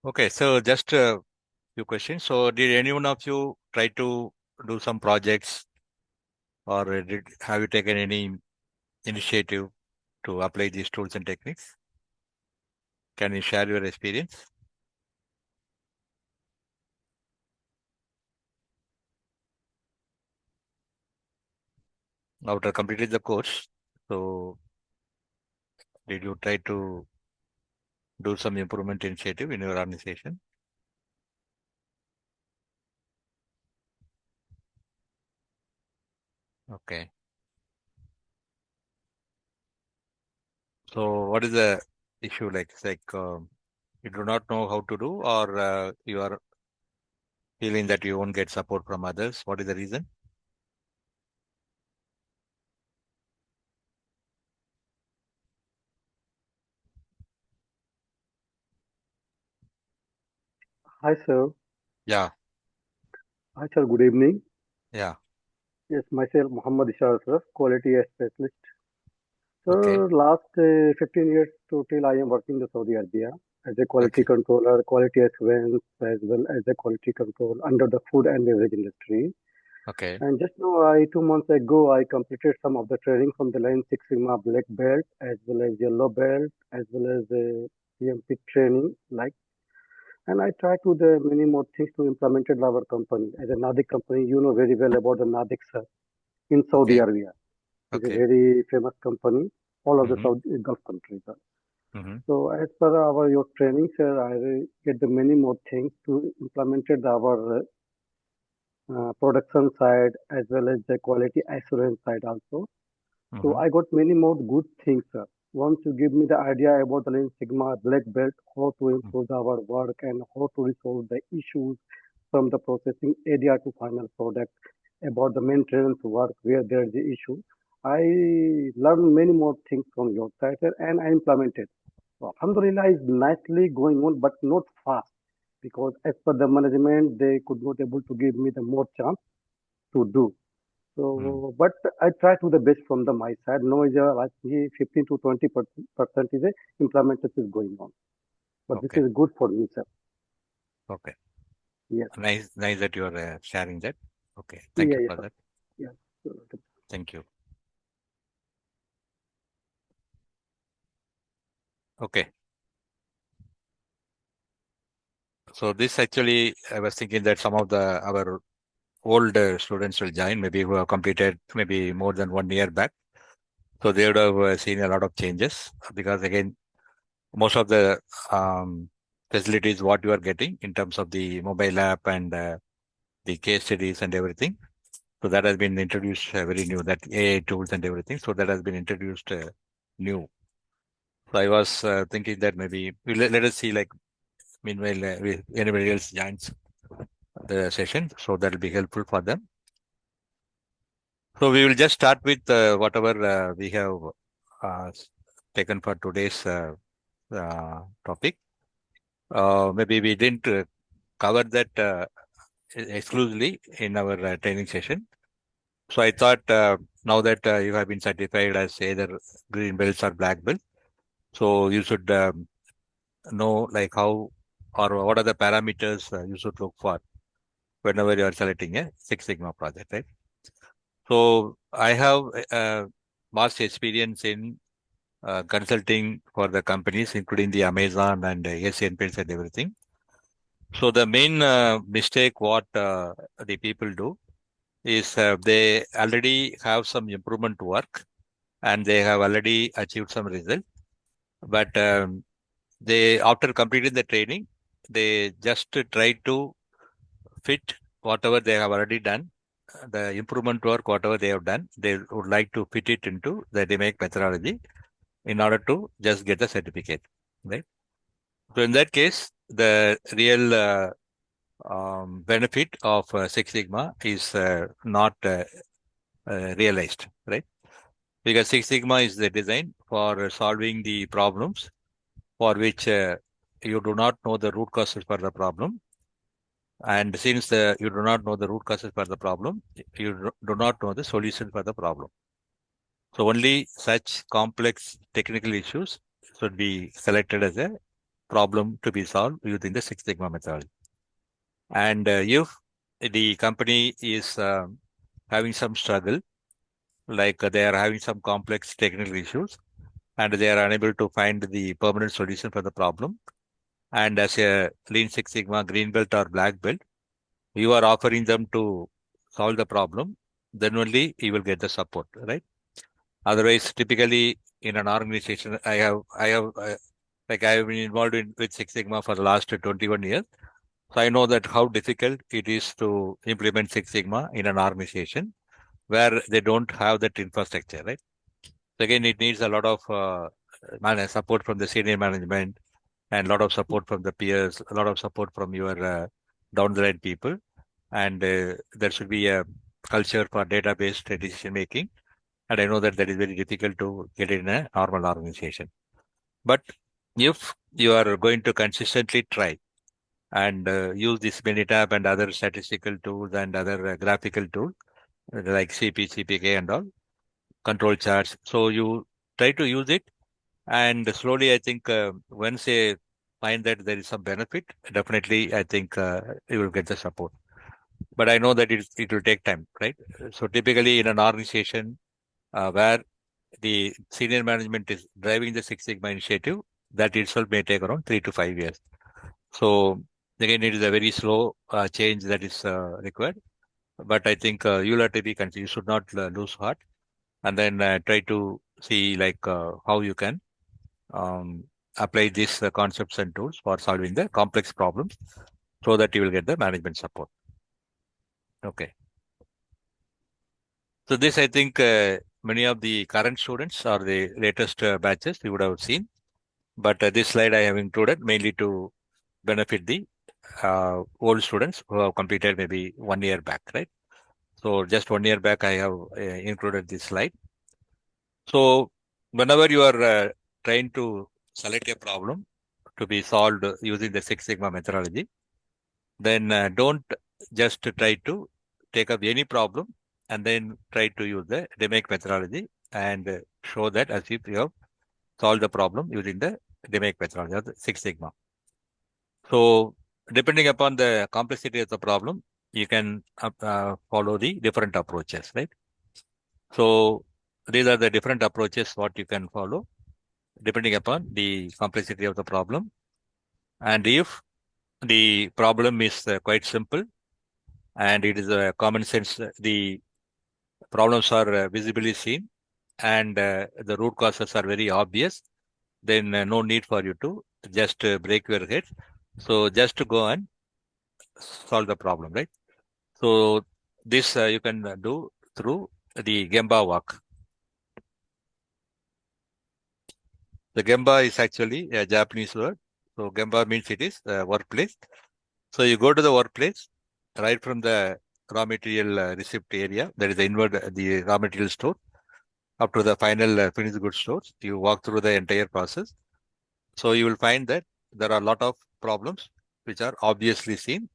Okay, so just a few questions. So, did any one of you try to do some projects, or have you taken any initiative to apply these tools and techniques? Can you share your experience? After completing the course, so did you try to do some improvement initiative in your organization? Okay. So, what is the issue like? It's like you do not know how to do, or you are feeling that you won't get support from others. What is the reason? Hi, sir. Yeah. Hi, sir. Good evening. Yeah. Yes, myself, Muhammad Ishar, sir, quality specialist. Okay. Sir, last 15 years total, I am working in Saudi Arabia as a quality Okay. controller, quality assurance, as well as a quality control under the food and beverage industry. Okay. And just now, 2 months ago, I completed some of the training from the Line Six Sigma Black Belt, as well as Yellow Belt, as well as PMP training, like. And I try to the many more things to implement in our company. As a Nadik company, you know very well about the Nadik, sir, in Saudi Okay. Arabia. It's a Okay. very famous company, all of the Mm-hmm. Saudi Gulf countries. Sir. Mm-hmm. So as per our your training, sir, I will get the many more things to implement it our production side as well as the quality assurance side also. So Mm-hmm. I got many more good things, sir. Once you give me the idea about the Lean Sigma Black Belt, how to improve our work and how to resolve the issues from the processing area to final product, about the maintenance work where there is the issue. I learned many more things from your side, sir, and I implemented. So Alhamdulillah is nicely going on, but not fast because as per the management, they could not able to give me the more chance to do. Mm. So, but I try to the best from the my side. No, is like 15 to 20% is a implementation is going on. But this Okay. is good for me, sir. Okay. Yes. Nice. Nice that you are sharing that. Okay. Thank Yeah, you yes, for sir. that. Yes. Thank you. Okay. So this actually, I was thinking that some of our old students will join, maybe who have completed maybe more than 1 year back. So they would have seen a lot of changes because again, most of the um, facilities what you are getting in terms of the mobile app and the case studies and everything. So that has been introduced very new, that AI tools and everything. So that has been introduced new. So I was thinking that maybe let us see, like, meanwhile, anybody else joins the session. So that will be helpful for them. So we will just start with whatever we have uh, taken for today's topic. Maybe we didn't cover that exclusively in our training session. So I thought now that you have been certified as either green belts or black belt, so you should know like how or what are the parameters you should look for whenever you are selecting a Six Sigma project, right? So I have vast experience in consulting for the companies, including the Amazon and Asian Paints and everything. So the main mistake what the people do is they already have some improvement work and they have already achieved some result. But they, after completing the training, they just try to fit whatever they have already done, the improvement work, whatever they have done, they would like to fit it into the DMAIC methodology in order to just get the certificate, right? So in that case, the real benefit of Six Sigma is not realized, right? Because Six Sigma is the design for solving the problems for which you do not know the root causes for the problem. And since you do not know the root causes for the problem, you do not know the solution for the problem. So only such complex technical issues should be selected as a problem to be solved using the Six Sigma methodology. And if the company is having some struggle, like they are having some complex technical issues, and they are unable to find the permanent solution for the problem, and as a Lean Six Sigma green belt or black belt, you are offering them to solve the problem, then only you will get the support, right? Otherwise, typically in an organization, I have been involved in with Six Sigma for the last 21 years. So I know that how difficult it is to implement Six Sigma in an organization where they don't have that infrastructure, right? So again, it needs a lot of support from the senior management and a lot of support from the peers, a lot of support from your down the line people. And there should be a culture for database decision making. And I know that that is very difficult to get in a normal organization. But if you are going to consistently try and use this Minitab and other statistical tools and other graphical tools like CP, CPK and all, control charts. So you try to use it, and slowly, I think once they find that there is some benefit, definitely, I think you will get the support. But I know that it will take time, right? So typically in an organization where the senior management is driving the Six Sigma initiative, that itself may take around 3 to 5 years. So again, it is a very slow change that is required. But I think you'll have to be conscious. You should not lose heart, and then try to see like how you can um, apply these concepts and tools for solving the complex problems, so that you will get the management support. Okay. So this, I think, many of the current students or the latest batches you would have seen. But this slide I have included mainly to benefit the old students who have completed maybe 1 year back, right? So just 1 year back, I have included this slide. So whenever you are trying to select a problem to be solved using the Six Sigma methodology, then don't just try to take up any problem and then try to use the DMAIC methodology and show that as if you have solved the problem using the DMAIC methodology or the Six Sigma. So depending upon the complexity of the problem, you can follow the different approaches, right? So these are the different approaches what you can follow depending upon the complexity of the problem. And if the problem is quite simple and it is a common sense, the problems are visibly seen and the root causes are very obvious, then no need for you to just break your head. So just to go and solve the problem, right? So this you can do through the Gemba walk. The Gemba is actually a Japanese word. So Gemba means it is workplace. So you go to the workplace right from the raw material receipt area, that is the inward the raw material store, up to the final finished goods stores. You walk through the entire process. So you will find that there are a lot of problems which are obviously seen.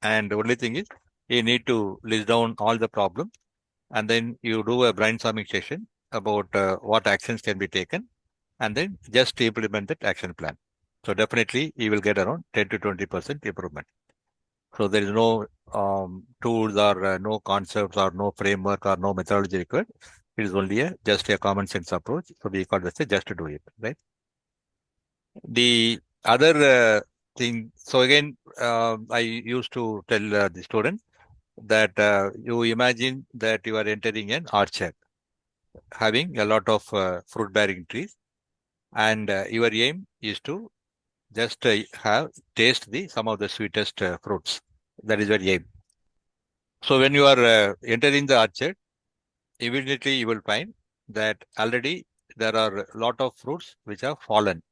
And the only thing is you need to list down all the problems, and then you do a brainstorming session about what actions can be taken, and then just implement that action plan. So definitely you will get around 10 to 20% improvement. So there is no tools or no concepts or no framework or no methodology required. It is only just a common sense approach. So we call this just to do it, right? The other thing, so again, I used to tell the students that you imagine that you are entering an orchard having a lot of fruit bearing trees, and your aim is to just have taste the some of the sweetest fruits. That is your aim. So when you are entering the orchard, immediately you will find that already there are a lot of fruits which have fallen.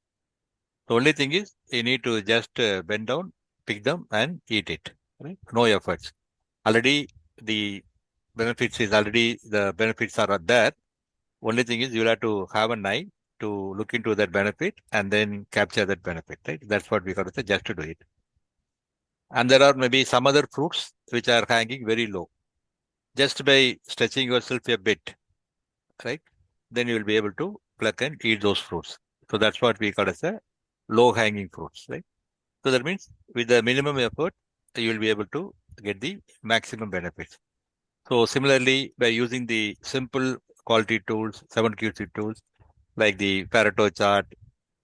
The only thing is you need to just bend down, pick them and eat it. Right? No efforts. Already the the benefits are there. Only thing is you'll have to have an eye to look into that benefit and then capture that benefit. Right? That's what we got to say, just to do it. And there are maybe some other fruits which are hanging very low. Just by stretching yourself a bit, right? Then you will be able to pluck and eat those fruits. So that's what we call as a low-hanging fruits, right? So that means with the minimum effort, you will be able to get the maximum benefits. So similarly, by using the simple quality tools, 7QC tools like the Pareto chart,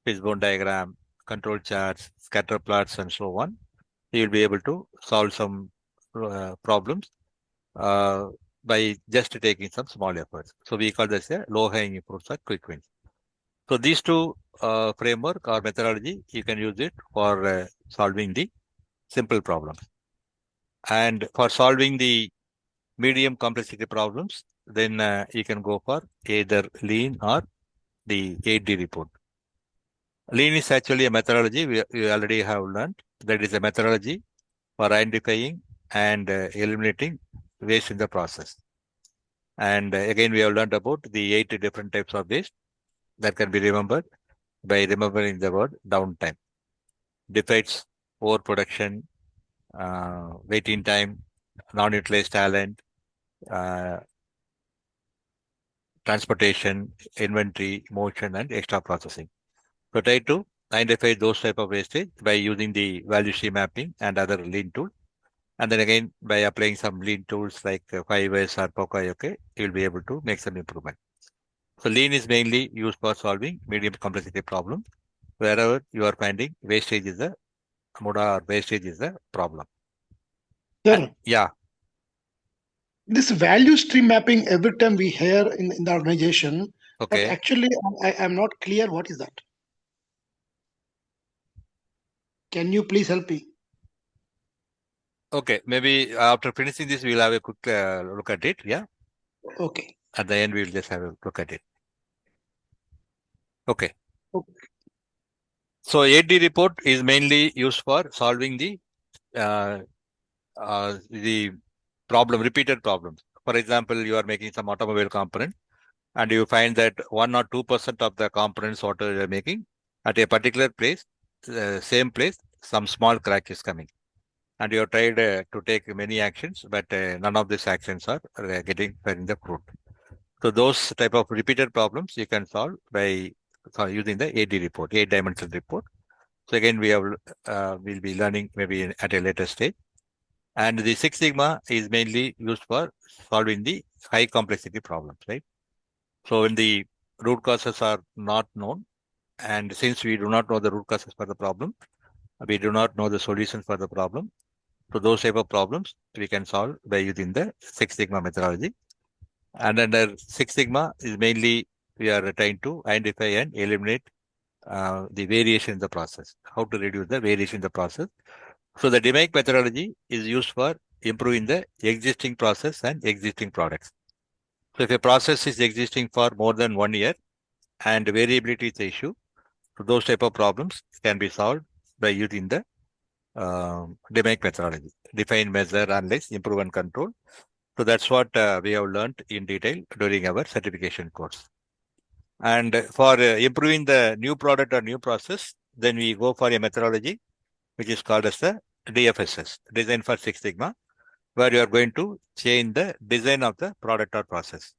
fishbone diagram, control charts, scatter plots, and so on, you will be able to solve some problems uh, by just taking some small efforts. So we call this a low-hanging fruits or quick wins. So these two framework or methodology, you can use it for solving the simple problems. And for solving the medium complexity problems, then you can go for either lean or the 8D report. Lean is actually a methodology we already have learned. That is a methodology for identifying and eliminating waste in the process. And again, we have learned about the 8 different types of waste that can be remembered by remembering the word downtime. Defects, overproduction, waiting time, non-utilized talent, uh, transportation, inventory, motion, and extra processing. So try to identify those type of wastage by using the value stream mapping and other lean tools. And then again, by applying some lean tools like 5S or POCA, you will be able to make some improvement. So lean is mainly used for solving medium complexity problems. Wherever you are finding wastage is a muda or wastage is a problem. Sir, Yeah, this value stream mapping, every time we hear in the organization, but okay. actually I am not clear what is that. Can you please help me? Okay, maybe after finishing this, we'll have a quick look at it. Yeah, Okay. at the end, we'll just have a look at it. Okay. Okay. So 8D report is mainly used for solving uh, the repeated problems. For example, you are making some automobile component and you find that 1 or 2% of the components what you are making at a particular place, same place, some small crack is coming. And you have tried to take many actions, but none of these actions are getting in the fruit. So those type of repeated problems you can solve by using the 8D report, 8-dimensional report. So again, we'll be learning maybe at a later stage. And the Six Sigma is mainly used for solving the high complexity problems, right? So when the root causes are not known, and since we do not know the root causes for the problem, we do not know the solutions for the problem. So those type of problems we can solve by using the Six Sigma methodology. And under Six Sigma is mainly we are trying to identify and eliminate the variation in the process, how to reduce the variation in the process. So the DMAIC methodology is used for improving the existing process and existing products. So if a process is existing for more than 1 year and variability is the issue, so those type of problems can be solved by using the DMAIC methodology. Define, measure, analyze, improve and control. So that's what we have learned in detail during our certification course. And for improving the new product or new process, then we go for a methodology which is called as the DFSS, Design for Six Sigma, where you are going to change the design of the product or process.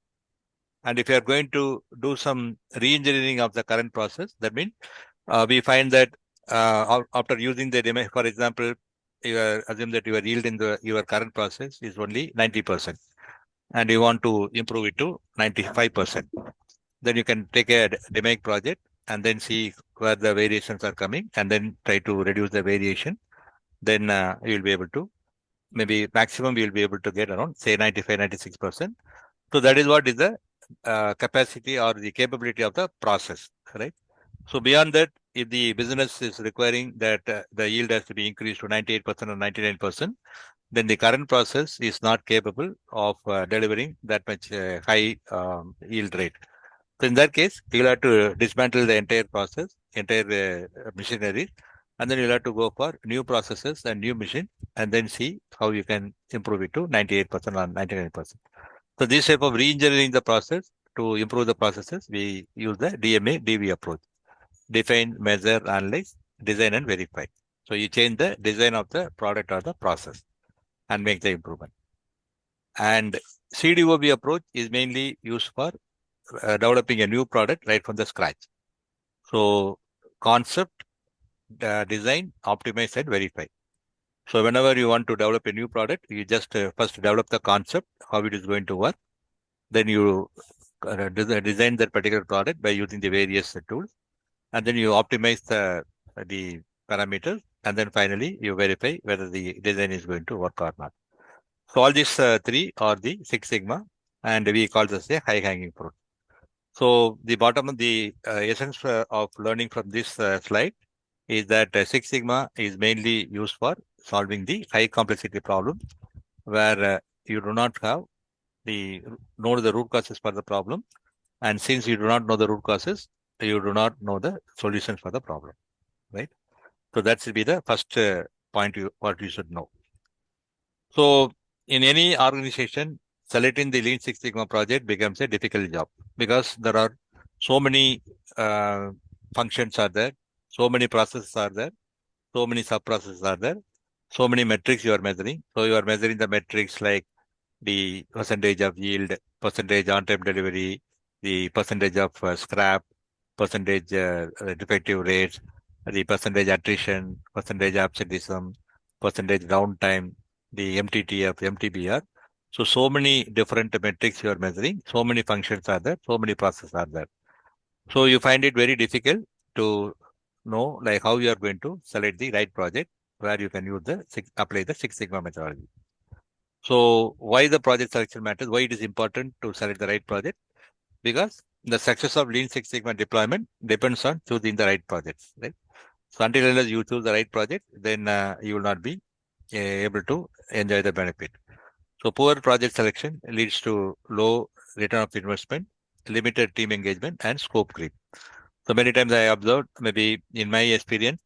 And if you are going to do some re-engineering of the current process, that means we find that after using the demo, for example, you assume that your yield in your current process is only 90%, and you want to improve it to 95%. Then you can take a demic project and then see where the variations are coming, and then try to reduce the variation. Then you'll be able to maybe maximum you'll be able to get around say 95, 96%. So that is what is the capacity or the capability of the process, right? So beyond that, if the business is requiring that the yield has to be increased to 98% or 99%, then the current process is not capable of delivering that much high yield rate. So in that case, you'll have to dismantle the entire process, entire machinery, and then you'll have to go for new processes and new machine, and then see how you can improve it to 98% or 99%. So this type of re-engineering the process to improve the processes, we use the DMA DV approach. Define, measure, analyze, design and verify. So you change the design of the product or the process and make the improvement. And CDOB approach is mainly used for developing a new product right from the scratch. So concept, design, optimize, and verify. So whenever you want to develop a new product, you just first develop the concept, how it is going to work. Then you design that particular product by using the various tools, and then you optimize the parameters, and then finally you verify whether the design is going to work or not. So all these three are the Six Sigma, and we call this a high hanging fruit. So the bottom of the essence of learning from this slide is that Six Sigma is mainly used for solving the high complexity problem where you do not have the know the root causes for the problem, and since you do not know the root causes, you do not know the solutions for the problem, right? So that should be the first point what you should know. So in any organization, selecting the Lean Six Sigma project becomes a difficult job because there are so many uh, functions are there, so many processes are there, so many sub processes are there, so many metrics you are measuring. So you are measuring the metrics like the percentage of yield, percentage on-time delivery, the percentage of scrap, percentage defective rates, the percentage attrition, percentage absenteeism, percentage downtime, the MTTF, MTBR. So many different metrics you are measuring, so many functions are there, so many processes are there. So you find it very difficult to know like how you are going to select the right project where you can use apply the Six Sigma methodology. So why the project selection matters, why it is important to select the right project? Because the success of Lean Six Sigma deployment depends on choosing the right projects, right? So until unless you choose the right project, then you will not be able to enjoy the benefit. So poor project selection leads to low return of investment, limited team engagement, and scope creep. So many times I observed, maybe in my experience,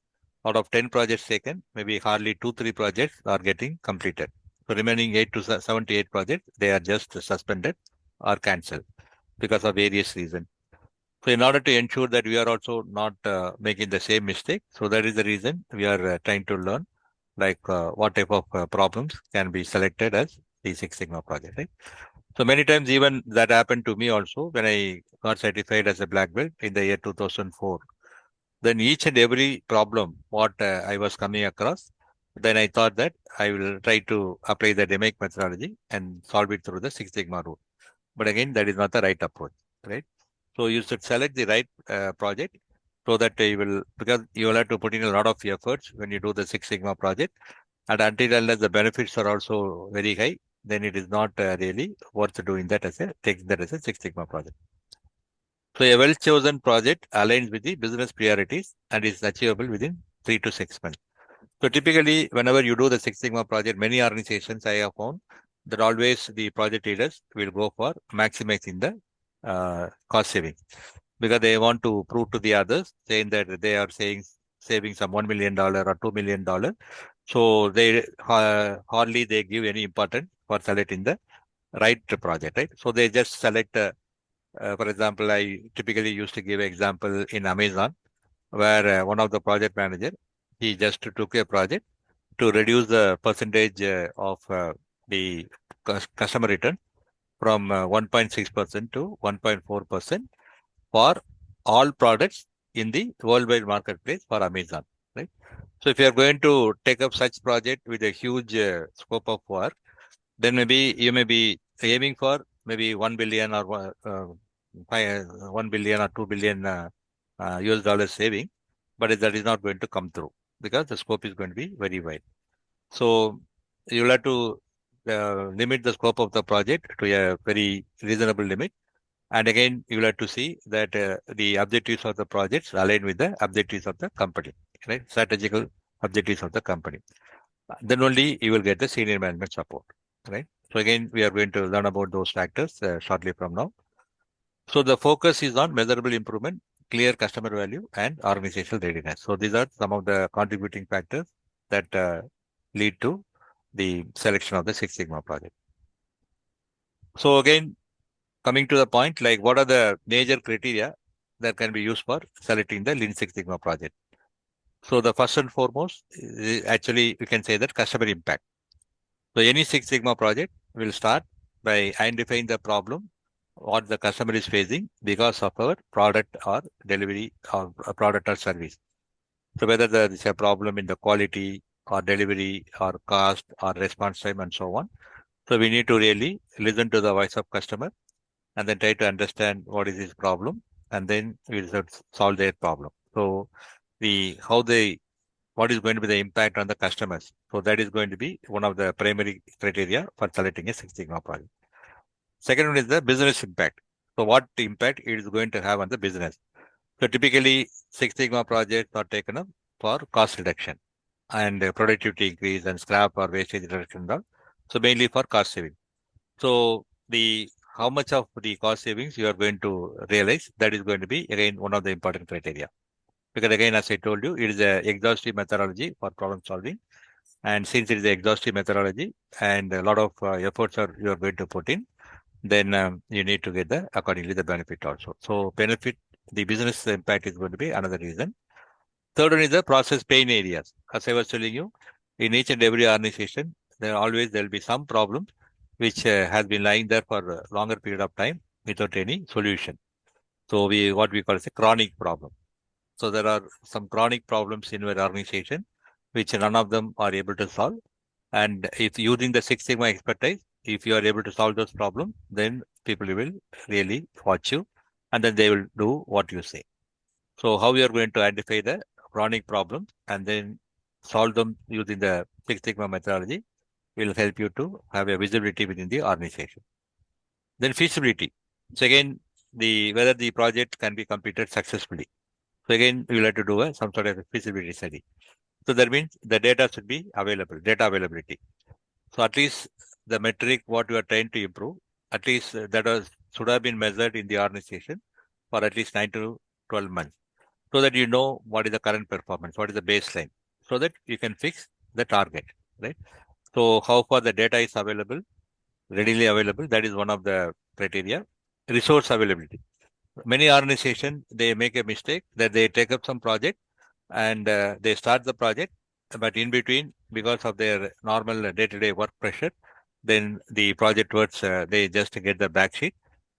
out of 10 projects taken, maybe hardly 2-3 projects are getting completed. So remaining 8 to 78 projects, they are just suspended or cancelled because of various reasons. So in order to ensure that we are also not making the same mistake, so that is the reason we are trying to learn like what type of problems can be selected as the Six Sigma project, right? So many times even that happened to me also when I got certified as a black belt in the year 2004. Then each and every problem what I was coming across, then I thought that I will try to apply the DMAIC methodology and solve it through the Six Sigma route. But again, that is not the right approach, right? So you should select the right project so that you will, because you will have to put in a lot of efforts when you do the Six Sigma project. And until unless the benefits are also very high, then it is not really worth doing that taking that as a Six Sigma project. So a well-chosen project aligns with the business priorities and is achievable within 3 to 6 months. So typically, whenever you do the Six Sigma project, many organizations I have found that always the project leaders will go for maximizing the cost saving because they want to prove to the others saying that they are saving some $1 million or $2 million. So they hardly they give any importance for selecting the right project, right? So they just select. For example, I typically used to give example in Amazon where one of the project manager he just took a project to reduce the percentage of the customer return from 1.6% to 1.4% for all products in the worldwide marketplace for Amazon, right? So if you are going to take up such project with a huge scope of work, then maybe you may be aiming for maybe 1 billion or 1 billion or 2 billion US dollar saving, but that is not going to come through because the scope is going to be very wide. So you'll have to limit the scope of the project to a very reasonable limit. And again, you'll have to see that the objectives of the projects align with the objectives of the company, right? Strategical objectives of the company. Then only you will get the senior management support, right? So again, we are going to learn about those factors shortly from now. So the focus is on measurable improvement, clear customer value, and organizational readiness. So these are some of the contributing factors that lead to the selection of the Six Sigma project. So again, coming to the point, like what are the major criteria that can be used for selecting the Lean Six Sigma project? So the first and foremost, actually, we can say that customer impact. So any Six Sigma project will start by identifying the problem what the customer is facing because of our product or delivery or product or service. So whether there is a problem in the quality or delivery or cost or response time and so on. So we need to really listen to the voice of customer and then try to understand what is his problem, and then we should solve their problem. So the how they what is going to be the impact on the customers. So that is going to be one of the primary criteria for selecting a Six Sigma project. Second one is the business impact. So what impact it is going to have on the business. So typically Six Sigma projects are taken up for cost reduction and productivity increase and scrap or wastage reduction and all. So mainly for cost saving. So the how much of the cost savings you are going to realize, that is going to be again one of the important criteria. Because again, as I told you, it is a exhaustive methodology for problem solving. And since it is an exhaustive methodology and a lot of efforts are you are going to put in, then you need to get the accordingly the benefit also. So benefit, the business impact is going to be another reason. Third one is the process pain areas. As I was telling you, in each and every organization, there will be some problems which has been lying there for a longer period of time without any solution. So what we call as a chronic problem. So there are some chronic problems in your organization which none of them are able to solve. And if using the Six Sigma expertise, if you are able to solve those problems, then people will really watch you and then they will do what you say. So how we are going to identify the chronic problems and then solve them using the Six Sigma methodology will help you to have a visibility within the organization. Then feasibility. So again, whether the project can be completed successfully. So again, we will have to do some sort of a feasibility study. So that means the data should be available, data availability. So at least the metric what you are trying to improve, at least should have been measured in the organization for at least 9 to 12 months, so that you know what is the current performance, what is the baseline, so that you can fix the target, right? So how far the data is available, readily available, that is one of the criteria. Resource availability. Many organizations, they make a mistake that they take up some project and they start the project, but in between, because of their normal day-to-day work pressure, then the project works, they just get the back sheet,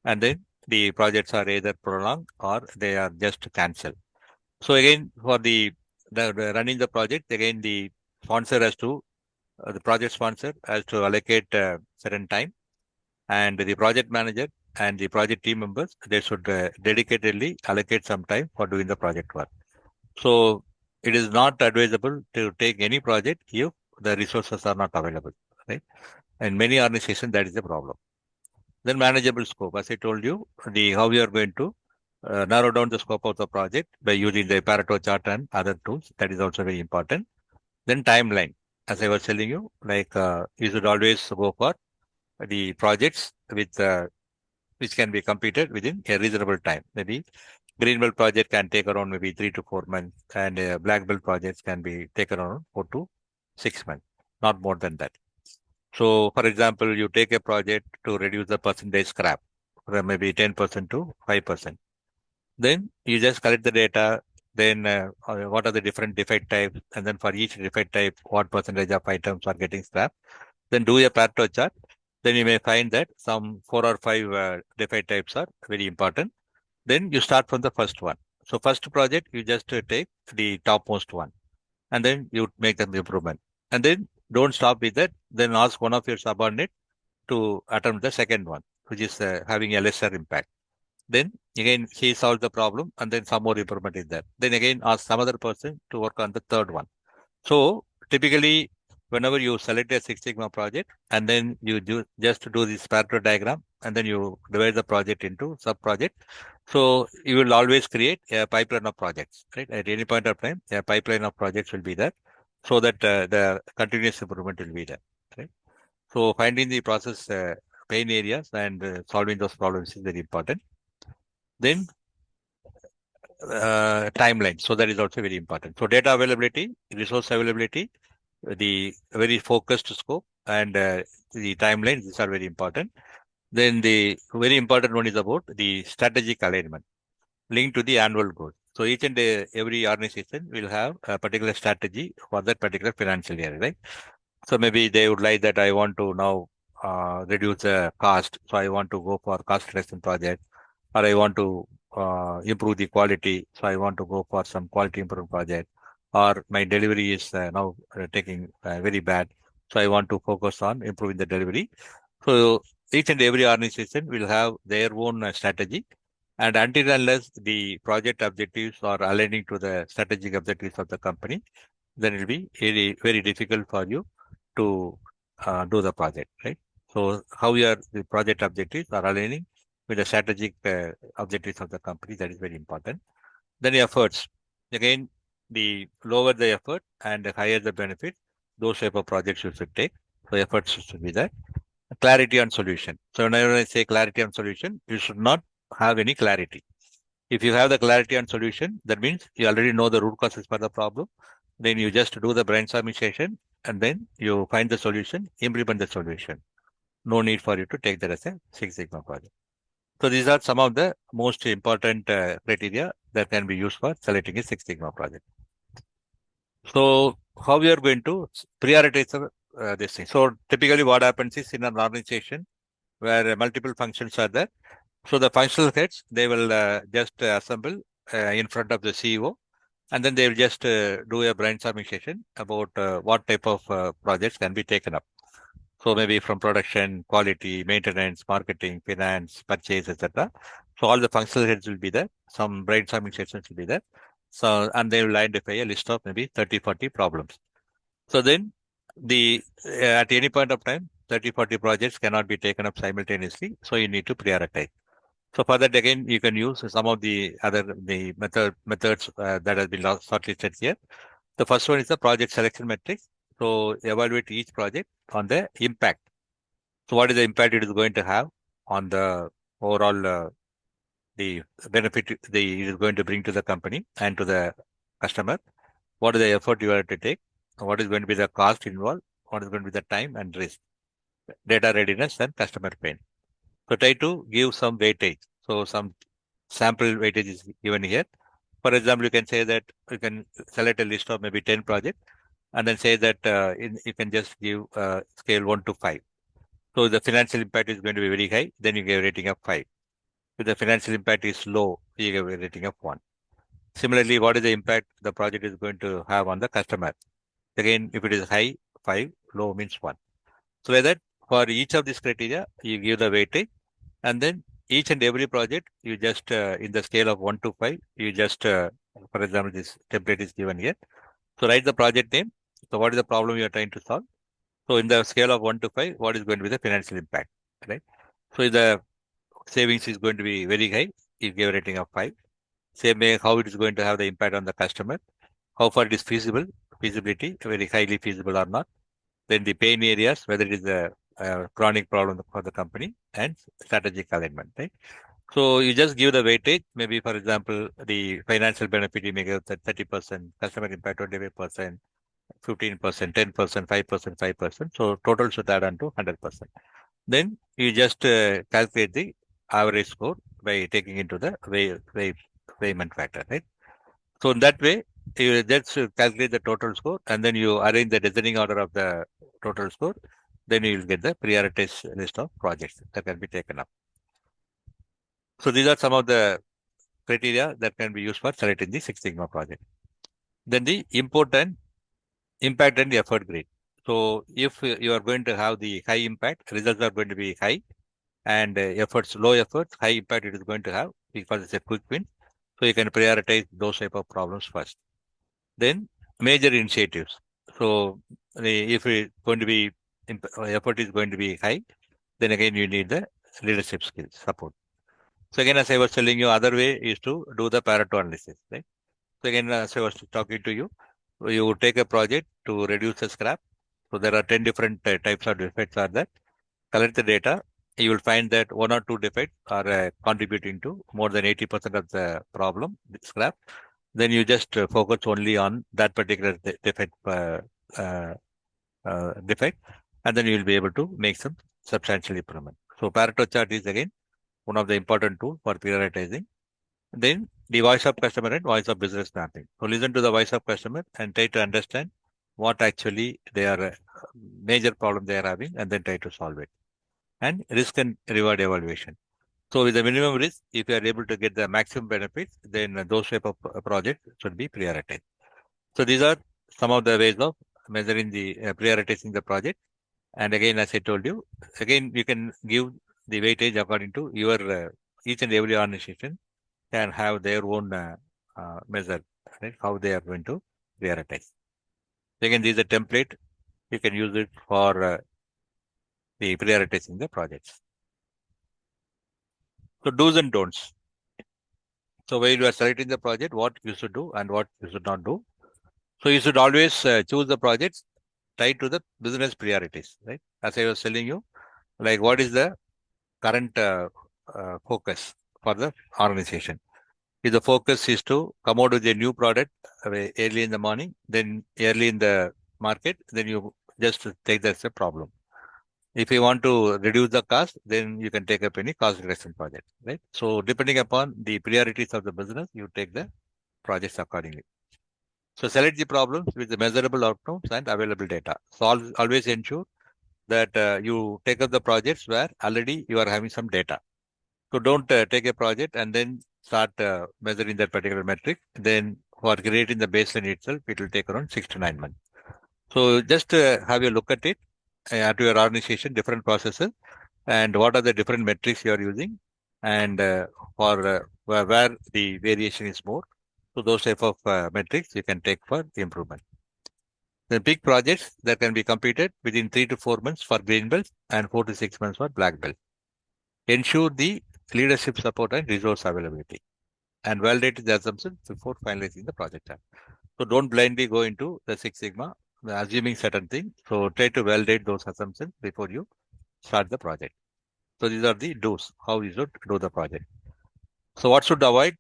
and then the projects are either prolonged or they are just cancelled. So again, for the running the project, again the sponsor has to, the project sponsor has to allocate certain time, and the project manager and the project team members, they should dedicatedly allocate some time for doing the project work. So it is not advisable to take any project if the resources are not available, right? And many organizations, that is the problem. Then manageable scope. As I told you, the how we are going to narrow down the scope of the project by using the Pareto chart and other tools. That is also very important. Then timeline. As I was telling you, like you should always go for the projects with which can be completed within a reasonable time. Maybe green belt project can take around maybe 3 to 4 months, and black belt projects can be taken around 4 to 6 months, not more than that. So, for example, you take a project to reduce the percentage scrap from maybe 10% to 5%. Then you just collect the data. Then what are the different defect types, and then for each defect type, what percentage of items are getting scrapped. Then do a Pareto chart. Then you may find that some 4 or 5 defect types are very important. Then you start from the first one. So first project, you just take the topmost one, and then you make the improvement. And then don't stop with that. Then ask one of your subordinate to attempt the second one, which is having a lesser impact. Then again, he solves the problem, and then some more improvement is there. Then again, ask some other person to work on the third one. So typically, whenever you select a Six Sigma project and then you just do this Pareto diagram, and then you divide the project into sub project. So you will always create a pipeline of projects, right? At any point of time, a pipeline of projects will be there, so that the continuous improvement will be there, right? So finding the process pain areas and solving those problems is very important. Then timeline. So that is also very important. So data availability, resource availability, the very focused scope, and the timeline, these are very important. Then the very important one is about the strategic alignment linked to the annual goal. So each and every organization will have a particular strategy for that particular financial year, right? So maybe they would like that I want to now reduce the cost. So I want to go for cost reduction project, or I want to improve the quality. So I want to go for some quality improvement project, or my delivery is now taking very bad. So I want to focus on improving the delivery. So each and every organization will have their own strategy. And until unless the project objectives are aligning to the strategic objectives of the company, then it will be very, very difficult for you to do the project, right? So how your the project objectives are aligning with the strategic objectives of the company, that is very important. Then efforts. Again, the lower the effort and the higher the benefit, those type of projects you should take. So efforts should be there. Clarity on solution. So when I say clarity on solution, you should not have any clarity. If you have the clarity on solution, that means you already know the root causes for the problem. Then you just do the brainstorming session and then you find the solution, implement the solution. No need for you to take that as a Six Sigma project. So these are some of the most important criteria that can be used for selecting a Six Sigma project. So how we are going to prioritize this thing? So typically what happens is in an organization where multiple functions are there. So the functional heads, they will just assemble in front of the CEO, and then they will just do a brainstorming session about what type of projects can be taken up. So maybe from production, quality, maintenance, marketing, finance, purchase, etc. So all the functional heads will be there. Some brainstorming sessions will be there. So, and they will identify a list of maybe 30, 40 problems. So then the at any point of time, 30, 40 projects cannot be taken up simultaneously. So you need to prioritize. So for that, again, you can use some of the other methods that has been shortlisted here. The first one is the project selection matrix. So evaluate each project on the impact. So what is the impact it is going to have on the overall the benefit it is going to bring to the company and to the customer? What is the effort you have to take? What is going to be the cost involved? What is going to be the time and risk? Data readiness and customer pain. So try to give some weightage. So some sample weightage is given here. For example, you can say that you can select a list of maybe 10 projects and then say that you can just give scale 1 to 5. So the financial impact is going to be very high, then you give a rating of 5. If the financial impact is low, you give a rating of 1. Similarly, what is the impact the project is going to have on the customer? Again, if it is high, 5, low means 1. So like that, for each of these criteria, you give the weightage, and then each and every project, you just, in the scale of 1 to 5, you just, for example, this template is given here. So write the project name. So what is the problem you are trying to solve? So in the scale of 1 to 5, what is going to be the financial impact, right? So if the savings is going to be very high, you give a rating of 5. Same way, how it is going to have the impact on the customer, how far it is feasible, feasibility, very highly feasible or not. Then the pain areas, whether it is a chronic problem for the company, and strategic alignment, right? So you just give the weightage. Maybe, for example, the financial benefit you may give 30%, customer impact 25%, 15%, 10%, 5%, 5%. So total should add on to 100%. Then you just calculate the average score by taking into the weighment factor, right? So in that way, you just calculate the total score and then you arrange the descending order of the total score. Then you will get the prioritized list of projects that can be taken up. So these are some of the criteria that can be used for selecting the Six Sigma project. Then the important impact and effort grade. So if you are going to have the high impact, results are going to be high, and efforts, low efforts, high impact it is going to have because it's a quick win. So you can prioritize those type of problems first. Then major initiatives. So if it's going to be effort is going to be high, then again you need the leadership skills support. So again, as I was telling you, other way is to do the Pareto analysis, right? So again, as I was talking to you, you take a project to reduce the scrap. So there are 10 different types of defects are there. Collect the data. You will find that one or two defects are contributing to more than 80% of the problem, scrap. Then you just focus only on that particular uh, defect, and then you will be able to make some substantial improvement. So Pareto chart is again one of the important tools for prioritizing. Then the voice of customer and voice of business mapping. So listen to the voice of customer and try to understand what actually they are major problem they are having, and then try to solve it. And risk and reward evaluation. So with the minimum risk, if you are able to get the maximum benefits, then those type of projects should be prioritized. So these are some of the ways of measuring the prioritizing the project. And again, as I told you, again, you can give the weightage according to your each and every organization can have their own measure, right? How they are going to prioritize. Again, this is a template. You can use it for the prioritizing the projects. So do's and don'ts. So while you are selecting the project, what you should do and what you should not do. So you should always choose the projects tied to the business priorities, right? As I was telling you, like what is the current focus for the organization? If the focus is to come out with a new product early in the morning, then early in the market, then you just take that as a problem. If you want to reduce the cost, then you can take up any cost reduction project, right? So depending upon the priorities of the business, you take the projects accordingly. So select the problems with the measurable outcomes and available data. So always ensure that you take up the projects where already you are having some data. So don't take a project and then start measuring that particular metric. Then for creating the baseline itself, it will take around 6 to 9 months. So just have a look at it, at your organization, different processes, and what are the different metrics you are using, and for where the variation is more. So those type of metrics you can take for the improvement. The big projects that can be completed within 3 to 4 months for green belts and 4 to 6 months for black belt. Ensure the leadership support and resource availability, and validate the assumptions before finalizing the project time. So don't blindly go into the Six Sigma, assuming certain things. So try to validate those assumptions before you start the project. So these are the do's, how you should do the project. So what should avoid?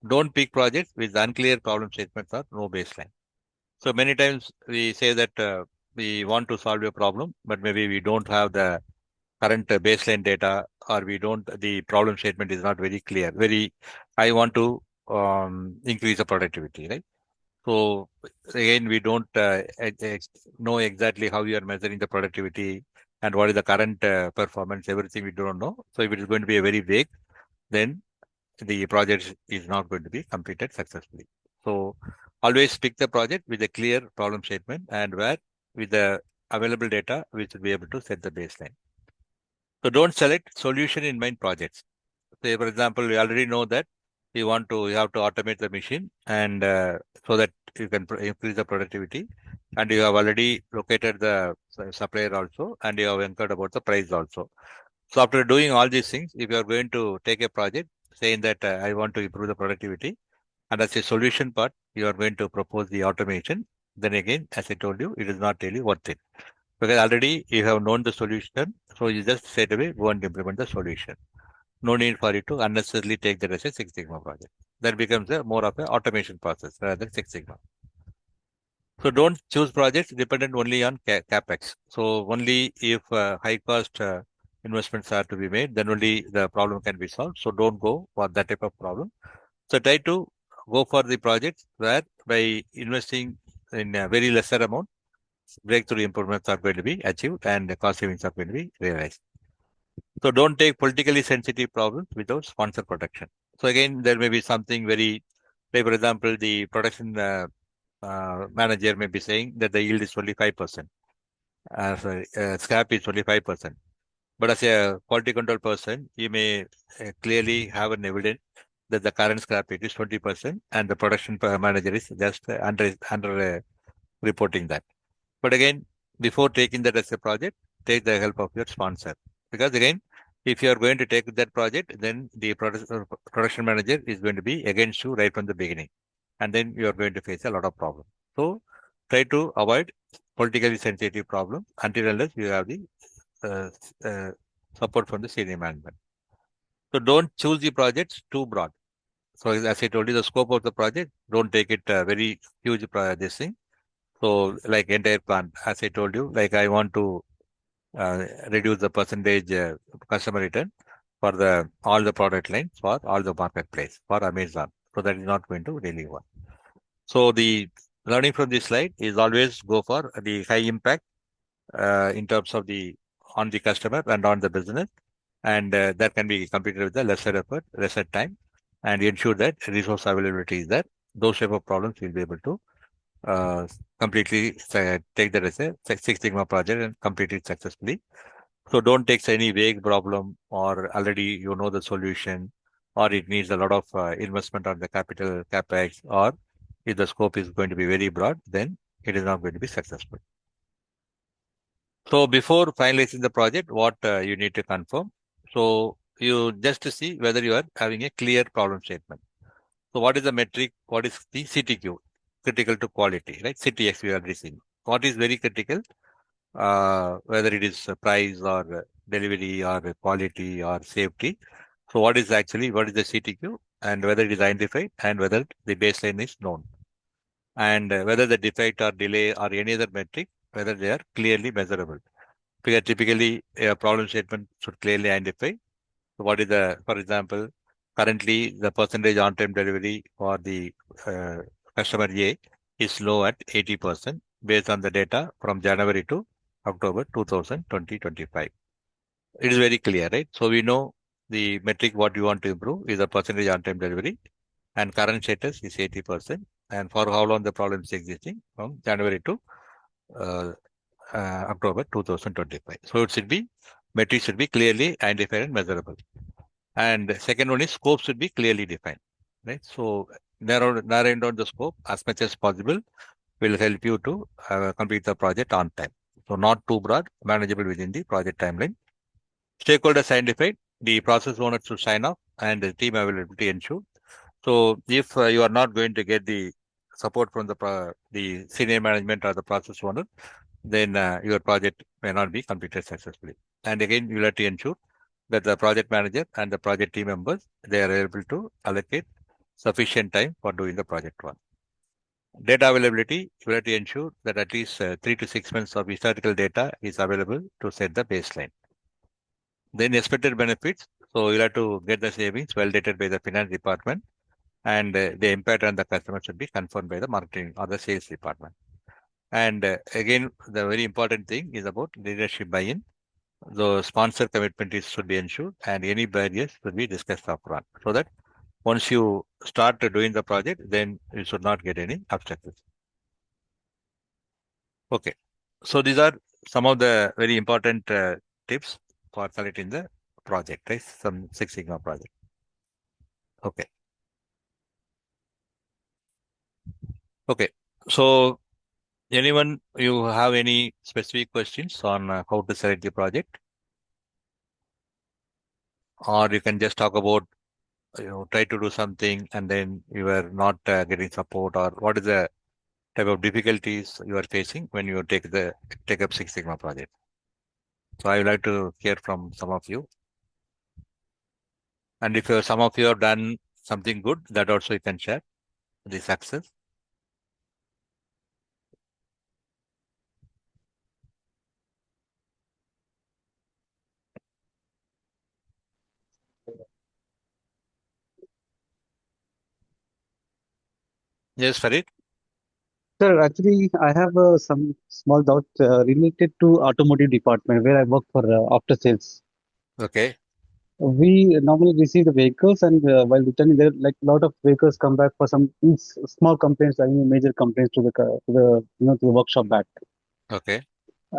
Don't pick projects with unclear problem statements or no baseline. So many times we say that we want to solve a problem, but maybe we don't have the current baseline data, or the problem statement is not very clear. I want to increase the productivity, right? So again, we don't know exactly how you are measuring the productivity and what is the current performance, everything we don't know. So if it is going to be a very vague, then the project is not going to be completed successfully. So always pick the project with a clear problem statement, and where with the available data, we should be able to set the baseline. So don't select solution in mind projects. Say, for example, we already know that you have to automate the machine, and so that you can increase the productivity, and you have already located the supplier also, and you have incurred about the price also. So after doing all these things, if you are going to take a project saying that I want to improve the productivity, and as a solution part, you are going to propose the automation, then again, as I told you, it is not really worth it. Because already you have known the solution, so you just straight away go and implement the solution. No need for you to unnecessarily take that as a Six Sigma project. That becomes more of an automation process rather than Six Sigma. So don't choose projects dependent only on capex. So only if high cost investments are to be made, then only the problem can be solved. So don't go for that type of problem. So try to go for the projects where by investing in a very lesser amount, breakthrough improvements are going to be achieved and the cost savings are going to be realized. So don't take politically sensitive problems without sponsor protection. So again, there may be something very, like for example, the production manager may be saying that the yield is only 5%. Scrap is only 5%. But as a quality control person, you may clearly have an evidence that the current scrap rate is 20% and the production manager is just under reporting that. But again, before taking that as a project, take the help of your sponsor. Because again, if you are going to take that project, then the production manager is going to be against you right from the beginning. And then you are going to face a lot of problems. So try to avoid politically sensitive problems until unless you have the uh, uh, support from the senior management. So don't choose the projects too broad. So as I told you, the scope of the project, don't take it very huge this thing. So like entire plant, as I told you, like I want to reduce the percentage customer return for all the product lines for all the marketplace for Amazon. So that is not going to really work. So the learning from this slide is always go for the high impact in terms of on the customer and on the business, and that can be completed with a lesser effort, lesser time, and ensure that resource availability is there. Those type of problems we'll be able to uh, completely take that as a Six Sigma project and complete it successfully. So don't take any vague problem or already you know the solution or it needs a lot of investment on the capital capex or if the scope is going to be very broad, then it is not going to be successful. So before finalizing the project, what you need to confirm. So you just to see whether you are having a clear problem statement. So what is the metric? What is the CTQ? Critical to quality, right? CTX we are receiving. What is very critical? Whether it is price or delivery or quality or safety. So what is the CTQ and whether it is identified and whether the baseline is known and whether the defect or delay or any other metric, whether they are clearly measurable. Because typically a problem statement should clearly identify what is for example, currently the percentage on-time delivery for the uh, customer A is low at 80% based on the data from January to October 2025. It is very clear, right? So we know the metric what you want to improve is the percentage on-time delivery and current status is 80%. And for how long the problem is existing from January to uh, October 2025. So it should be, metric should be clearly identified and measurable. And second one is scope should be clearly defined, right? So narrowing down the scope as much as possible will help you to complete the project on time. So not too broad, manageable within the project timeline. Stakeholders identified, the process owner should sign off and the team availability ensure. So if you are not going to get the support from the senior management or the process owner, then your project may not be completed successfully. And again, you have to ensure that the project manager and the project team members, they are able to allocate sufficient time for doing the project one. Data availability, you have to ensure that at least 3 to 6 months of historical data is available to set the baseline. Then expected benefits, so you have to get the savings validated by the finance department and the impact on the customer should be confirmed by the marketing or the sales department. And again, the very important thing is about leadership buy-in. The sponsor commitment should be ensured and any barriers should be discussed upfront so that once you start doing the project, then you should not get any obstacles. Okay. So these are some of the very important tips for selecting the project, right? Some Six Sigma project. Okay. Okay. So anyone, you have any specific questions on how to select the project? Or you can just talk about, try to do something and then you are not getting support or what is the type of difficulties you are facing when you take up Six Sigma project. So I would like to hear from some of you. And if some of you have done something good, that also you can share the success. Yes, Farid. Sir, actually, I have some small doubt related to automotive department where I work for after sales. Okay. We normally receive the vehicles, and while returning, there like a lot of vehicles come back for some small complaints, I mean major complaints to to the workshop back. Okay.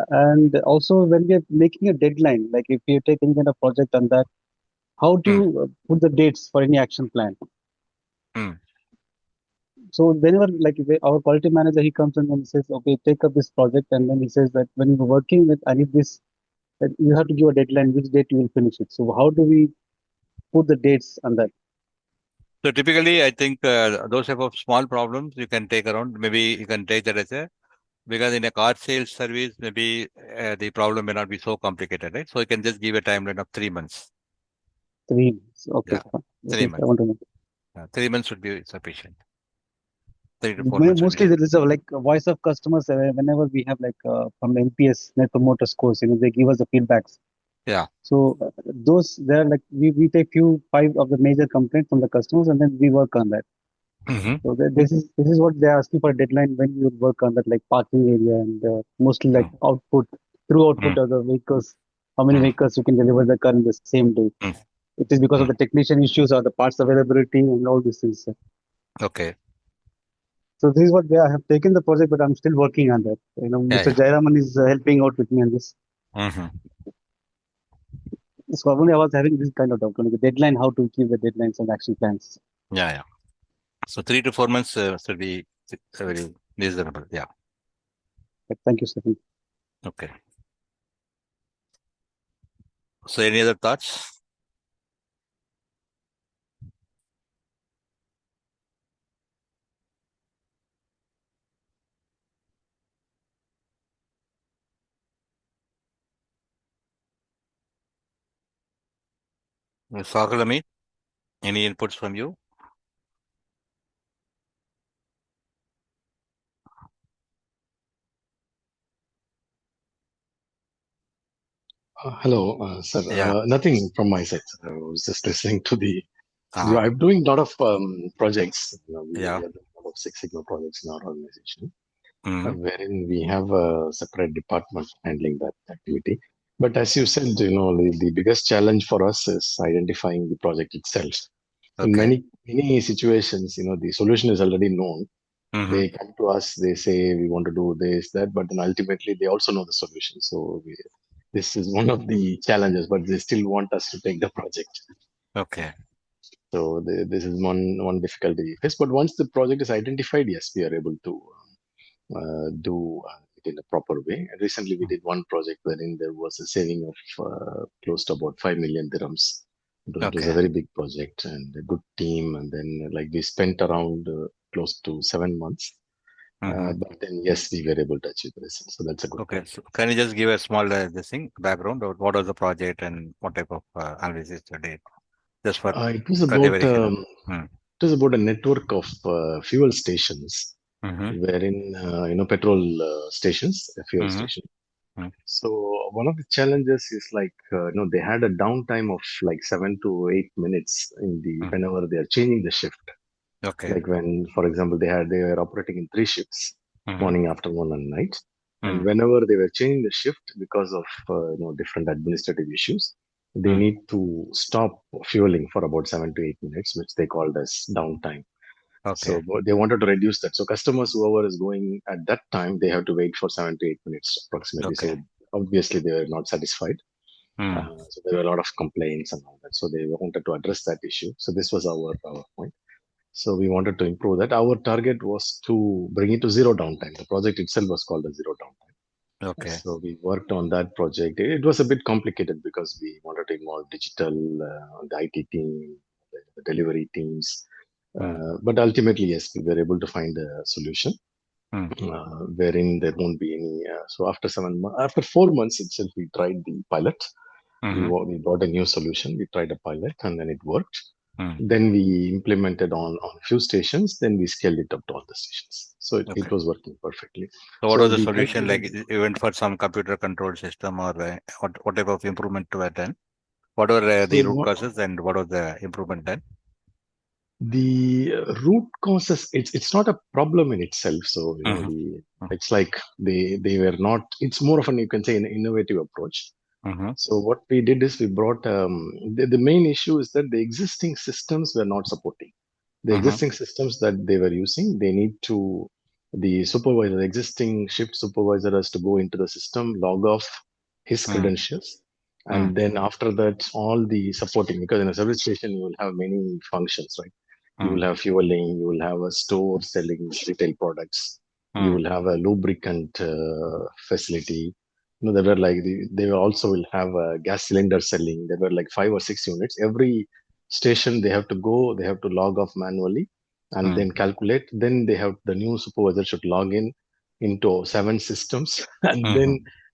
And also when we are making a deadline, like if you take any kind of project on that, how do Mm, you put the dates for any action plan? mm. So whenever our quality manager he comes in and says, okay, take up this project, and then he says that when you're working with, I need this, that you have to give a deadline, which date you will finish it. So how do we put the dates on that? So typically, I think those type of small problems you can take around. Maybe you can take that as a because in a car sales service, maybe the problem may not be so complicated, right? So you can just give a timeline of 3 months. 3 months. Okay, Yeah, fine. That three is, I months. want to know. 3 months should be sufficient. 3 to 4 months should be Mostly enough. there is a voice of customers. Whenever we have from NPS Net Promoter Scores, they give us the feedbacks. Yeah. So those there are we take five of the major complaints from the customers, and then we work on that. Mm-hmm. So this is what they're asking for a deadline when you work on that, like parking area and mostly like Mm, output through mm, output of the vehicles, how many mm, vehicles you can deliver the car in the same day. mm, It is because of mm. the technician issues or the parts availability and all these things. Sir. Okay. So this is what I have taken the project, but I'm still working on that. Yeah, Mr. yeah. Jairaman is helping out with me on this. Mm-hmm. So only I was having this kind of doubt, the deadline, how to keep the deadlines and action plans. Yeah, yeah. So 3 to 4 months should be very reasonable. Yeah. But thank you, Stephen. Okay. So any other thoughts? Sagalami, any inputs from you? Hello, sir. Yeah. Nothing from my side, sir. I was just listening to the. Uh-huh. I'm doing a lot of projects. Yeah. We are doing a lot of Six Sigma projects in our organization, Mm-hmm. wherein we have a separate department handling that activity. But as you said, the biggest challenge for us is identifying the project itself. In Okay. many situations, the solution is already known. Mm-hmm. They come to us, they say we want to do this, that, but then ultimately they also know the solution. So this is one of the challenges, but they still want us to take the project. Okay. So this is one difficulty we face. But once the project is identified, yes, we are able to do it in a proper way. And recently, we did one project wherein there was a saving of close to about 5 million dirhams. It was a Okay. very big project and a good team. And then, like, we spent around close to 7 months. Mm-hmm. But then, yes, we were able to achieve the result. So that's a good Okay. point. So can you just give a small this thing background of what was the project and what type of analysis you did? Just for It was they about very keen on. it was about a network of fuel stations, Mm-hmm. wherein petrol stations, a fuel Mm-hmm. station. Mm-hmm. So one of the challenges is like they had a downtime of like 7 to 8 minutes in the whenever they are changing the shift. Okay. Like when, for example, they were operating in three shifts, Mm-hmm. morning, afternoon, and night. And Mm-hmm. whenever they were changing the shift because of different administrative issues, they Mm-hmm. need to stop fueling for about 7 to 8 minutes, which they called as downtime. Okay. So they wanted to reduce that. So customers, whoever is going at that time, they have to wait for 7 to 8 minutes approximately. Okay. So obviously they were not satisfied. Mm. So there were a lot of complaints and all that. So they wanted to address that issue. So this was our point. So we wanted to improve that. Our target was to bring it to zero downtime. The project itself was called a zero downtime. Okay. So we worked on that project. It was a bit complicated because we wanted to involve digital, the IT team, the delivery teams. Mm. But ultimately, yes, we were able to find a solution Mm. wherein there won't be any. So after 7 months, after 4 months itself, we tried the pilot. Mm-hmm. We brought a new solution. We tried a pilot and then it worked. Mm. Then we implemented on a few stations. Then we scaled it up to all the stations. So it Okay. was working perfectly. So what So was the we solution? Like calculated you went for some computer control system or what type of improvement were done? What were the root so causes and what was the improvement done? the root causes. It's not a problem in itself. So Mm-hmm. it's like they were not. It's more of an, you can say, an innovative approach. Mm-hmm. So what we did is we brought the main issue is that the existing systems were not supporting. The Mm-hmm. existing systems that they were using, they need to, the supervisor, the existing shift supervisor has to go into the system, log off his Mm. credentials, Mm. and then after that, all the supporting, because in a service station, you will have many functions, right? You Mm. will have fueling, you will have a store selling retail products, you Mm. will have a lubricant facility. There were like they will also will have a gas cylinder selling. There were like 5 or 6 units. Every station they have to go, they have to log off manually and Mm. then calculate. Then they have the new supervisor should log in into 7 systems and Mm-hmm. then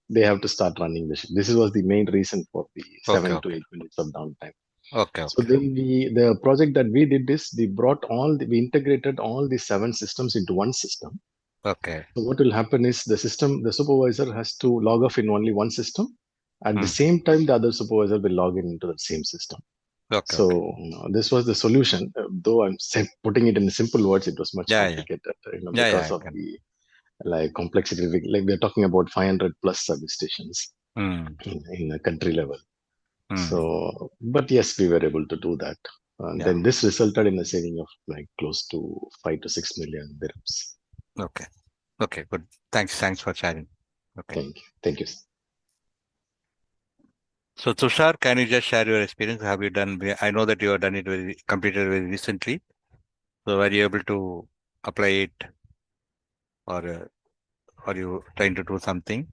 they have to start running the shift. This was the main reason for the Okay. seven to Okay. eight minutes of downtime. Okay. So Okay. then the project that we did is we integrated all the 7 systems into one system. Okay. So what will happen is the supervisor has to log off in only one system. At the Mm. same time, the other supervisor will log in into the same system. Okay. Okay. So this was the solution. Though putting it in simple words, it was much Yeah. Yeah. complicated, Yeah. Yeah. because I of can. the like complexity. Like we're talking about 500 plus service stations Mm. in a country level. Mm. So, but yes, we were able to do that. Yeah. Then this resulted in a saving of like close to 5 to 6 million dirhams. Okay. Okay. Good. Thanks. Thanks for sharing. Okay. Thank you. Thank you. So Tushar, can you just share your experience? Have you done? I know that you have done it completed very recently. So were you able to apply it, or are you trying to do something?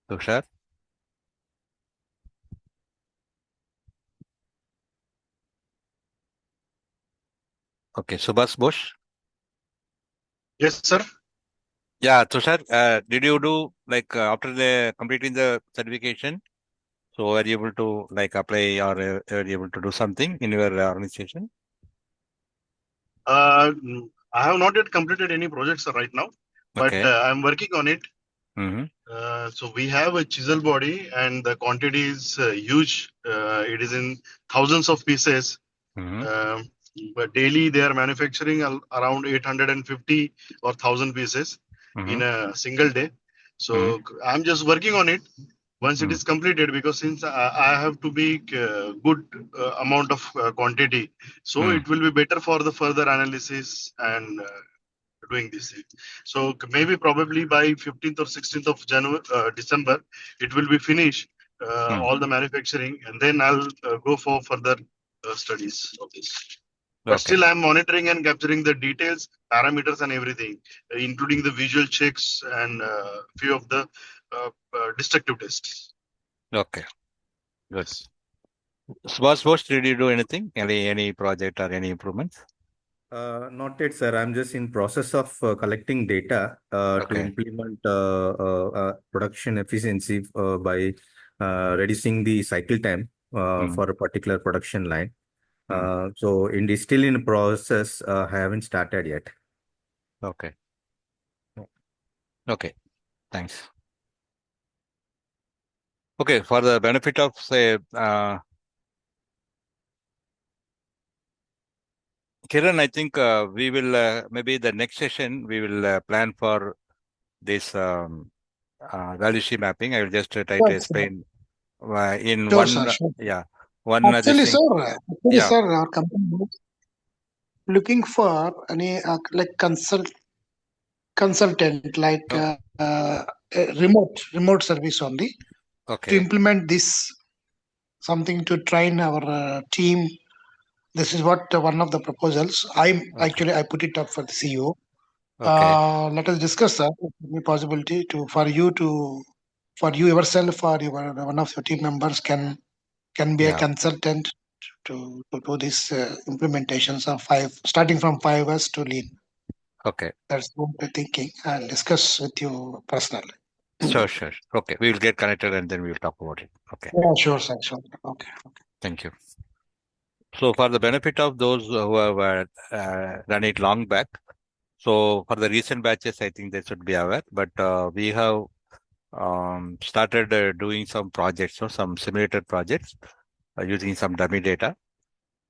Tushar? Okay. Subhas Bose? Yes, sir. Yeah, Tushar, did you do like after the completing the certification? So were you able to like apply, or were you able to do something in your organization? I have not yet completed any projects right now, but Okay. I'm working on it. Mm-hmm. So we have a chisel body, and the quantity is huge. It is in thousands of pieces. Mm-hmm. Um, but daily they are manufacturing around 850 or 1000 pieces Mm-hmm. in a single day. So Mm-hmm. I'm just working on it. Once it Mm-hmm. is completed, because since I have to make good amount of quantity, so Mm. it will be better for the further analysis and doing this thing. So maybe probably by 15th or 16th of January, December, it will be finished, Mm. all the manufacturing, and then I'll go for further studies of this. But Okay. still, I'm monitoring and capturing the details, parameters, and everything, including the visual checks and few of the destructive tests. Okay. Good. Subhas Bose, did you do anything? Any project or any improvements? Not yet, sir. I'm just in process of collecting data to Okay. implement production efficiency by reducing the cycle time Mm. for a particular production line. Mm. So still in process, I haven't started yet. Okay. Okay. Thanks. Okay. For the benefit of, say, Kiran, I think we will maybe the next session we will plan for this value stream mapping. I will just try to Yes, explain in sure, sir. one, Sure. yeah, one this Actually, thing. Yeah. sir, our company is looking for any like consultant, like Oh, remote service only to okay. implement this something to train our team. This is what one of the proposals. Okay. I put it up for the CEO. Okay. Let us discuss that. The possibility for you yourself or your one of your team members can be a Yeah. consultant to do this implementations of five, starting from 5S to lean. Okay. That's what we're thinking. I'll discuss with you personally. Sure. Sure. Okay. We will get connected and then we will talk about it. Okay. Yeah, sure, sir. Sure. Okay. Thank you. So for the benefit of those who have done it long back, so for the recent batches, I think they should be aware. But we have started doing some projects, so some simulated projects using some dummy data.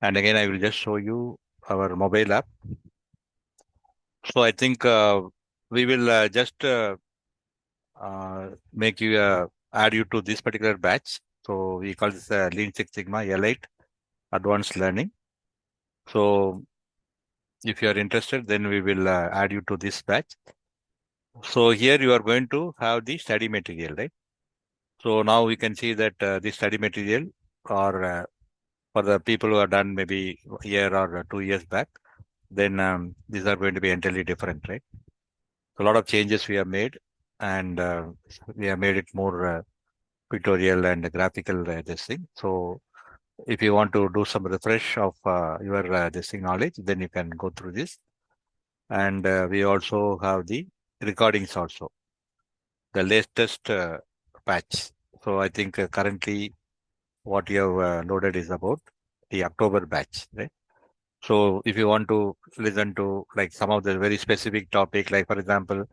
And again, I will just show you our mobile app. So I think we will just make you add you to this particular batch. So we call this Lean Six Sigma L8 Advanced Learning. So if you are interested, then we will add you to this batch. So here you are going to have the study material, right? So now we can see that the study material, or for the people who have done maybe a year or 2 years back, then these are going to be entirely different, right? So a lot of changes we have made, and we have made it more pictorial and graphical, this thing. So if you want to do some refresh of your this thing knowledge, then you can go through this. And we also have the recordings also, the latest patch. So I think currently what you have loaded is about the October batch, right? So if you want to listen to like some of the very specific topic, like for example,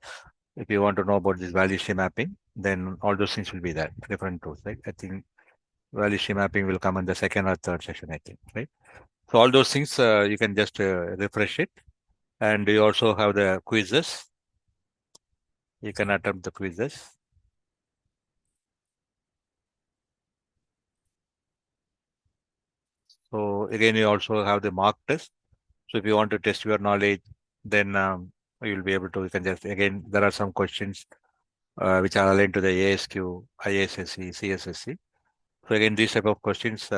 if you want to know about this value stream mapping, then all those things will be there, different tools, right? I think value stream mapping will come in the second or third session, I think, right? So all those things you can just refresh it, and you also have the quizzes. You can attempt the quizzes. So again, you also have the mock test. So if you want to test your knowledge, then you will be able to, you can just, again, there are some questions which are aligned to the ASQ, ISSC, CSSC. So again, these type of questions,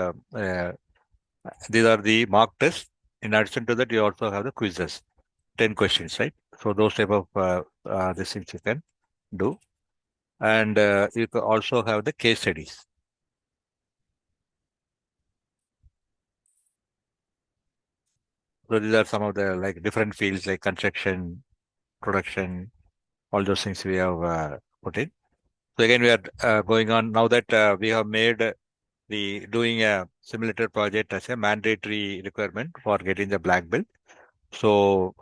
these are the mock tests. In addition to that, you also have the quizzes, 10 questions, right? So those type of these things you can do. And you can also have the case studies. So these are some of the like different fields like construction, production, all those things we have put in. So again, we are going on now that we have made the doing a simulator project as a mandatory requirement for getting the black belt. So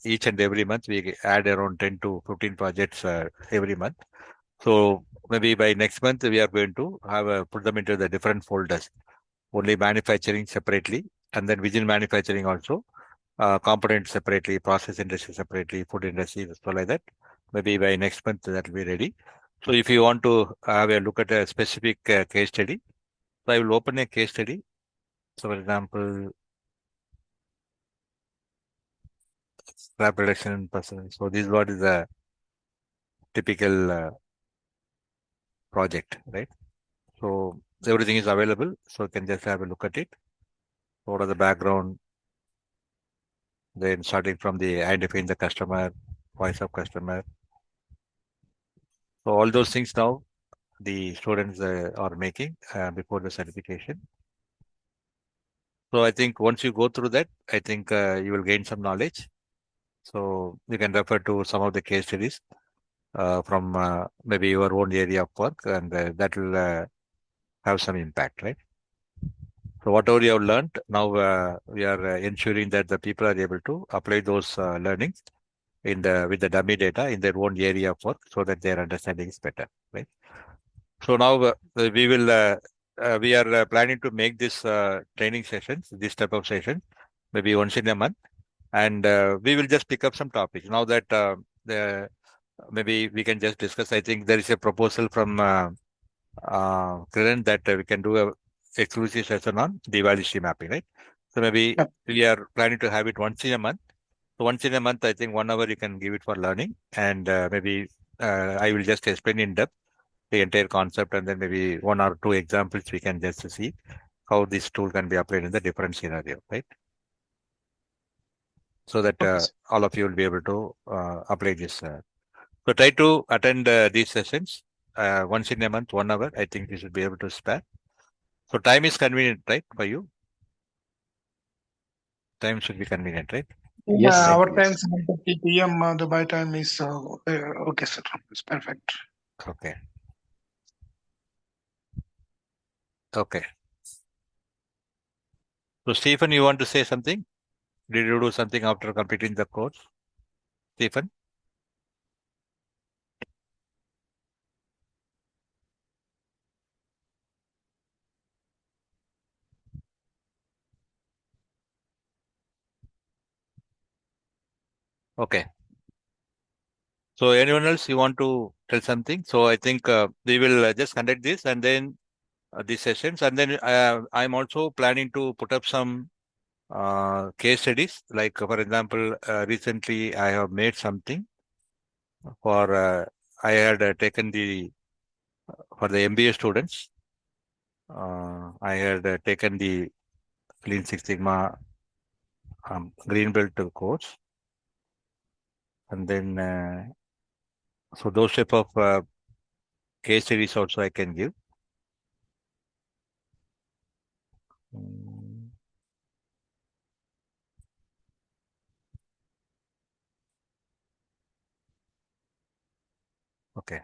each and every month we add around 10 to 15 projects every month. So maybe by next month we are going to have put them into the different folders. Only manufacturing separately, and then within manufacturing also components separately, process industry separately, food industry, so like that. Maybe by next month that will be ready. So if you want to have a look at a specific case study, so I will open a case study. So for example, scrap reduction percentage. So this is what is a typical project, right? So everything is available. So you can just have a look at it. What are the background? Then starting from the identifying the customer, voice of customer. So all those things now the students are making before the certification. So I think once you go through that, I think you will gain some knowledge. So you can refer to some of the case studies from maybe your own area of work, and that will have some impact, right? So whatever you have learned, now we are ensuring that the people are able to apply those learnings in the with the dummy data in their own area of work, so that their understanding is better, right? So now we are planning to make this training sessions, this type of session, maybe once in a month, and we will just pick up some topics. Now that maybe we can just discuss. I think there is a proposal from Kiran that we can do a exclusive session on the value stream mapping, right? So maybe Yep. we are planning to have it once in a month. So once in a month, I think 1 hour you can give it for learning, and maybe I will just explain in depth the entire concept, and then maybe 1 or 2 examples we can just see how this tool can be applied in the different scenario, right? So that Okay, sir. all of you will be able to apply this. So try to attend these sessions once in a month, 1 hour. I think you should be able to spare. So time is convenient, right, for you? Time should be convenient, right? Yes, Our yes. time 7:30 p.m. Dubai time is okay, sir. It's perfect. Okay. Okay. So Stephen, you want to say something? Did you do something after completing the course? Stephen? Okay. So anyone else you want to tell something? So I think we will just conduct this and then these sessions, and then I'm also planning to put up some case studies. Like for example, recently I have made something for I had taken the for the MBA students. I had taken the Lean Six Sigma Green Belt course, and then so those type of case studies also I can give. Mm, okay.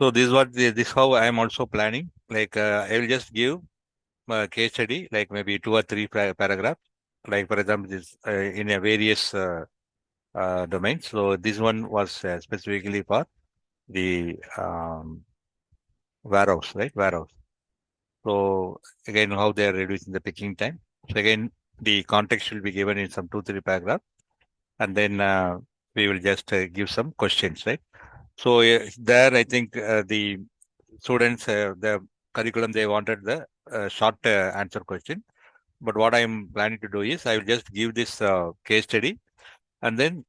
So this is what this how I am also planning. Like I will just give a case study, like maybe 2 or 3 paragraphs. Like for example, this in a various domains. So this one was specifically for the warehouse, right? Warehouse. So again, how they are reducing the picking time. So again, the context will be given in some 2, 3 paragraphs, and then we will just give some questions, right? So there, I think the students, the curriculum, they wanted the short answer question. But what I'm planning to do is I will just give this case study, and then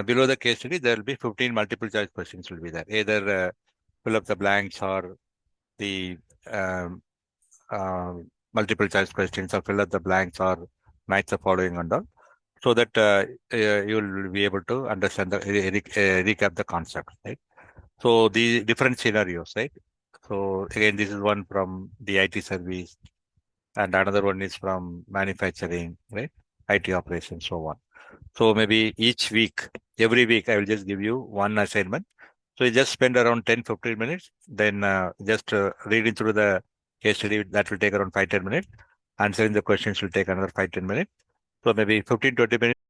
below the case study, there will be 15 multiple choice questions will be there. Either fill up the blanks or the um, multiple choice questions, or fill up the blanks or match the following and all, so that you will be able to understand the recap the concept, right? So the different scenarios, right? So again, this is one from the IT service, and another one is from manufacturing, right? IT operations, so on. So maybe each week, every week, I will just give you one assignment. So you just spend around 10-15 minutes, then just reading through the case study, that will take around 5-10 minutes. Answering the questions will take another 5-10 minutes. So maybe 15-20 minutes.